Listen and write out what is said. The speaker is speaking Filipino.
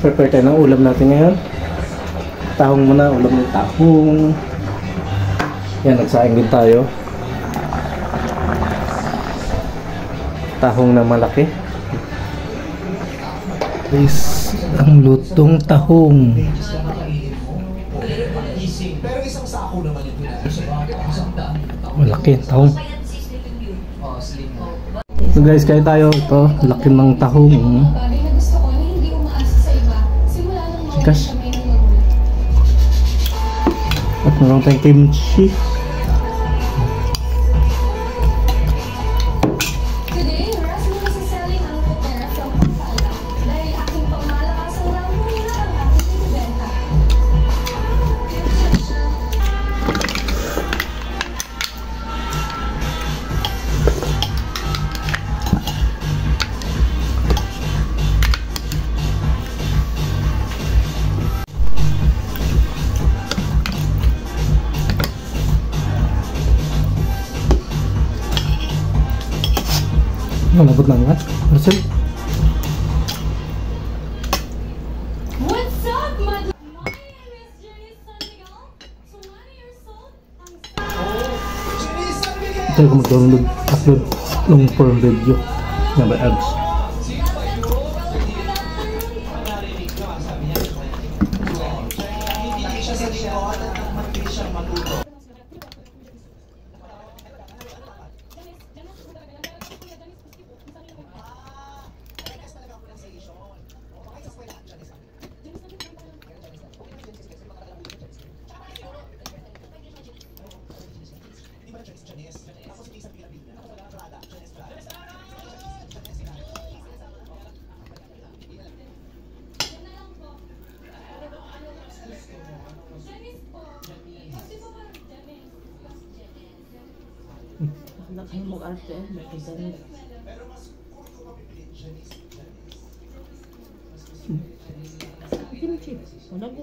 Prepare tayo ng ulam natin ngayon. Tahong muna, ulam ng tahong. Yan, nagsaing din tayo. Tahong na malaki. Is ang lutong tahong. Malaki tahong. So guys, kaya tayo ito, laki ng tahong. Gas. At meron tayong kimchi. Malabot lang nga. Marcel. What's up, my name is Janice San Miguel. So 1 years old. Ito ko mag-download, upload long form video na by ads. Nakay mo arte, nakay kimchi, wala ko.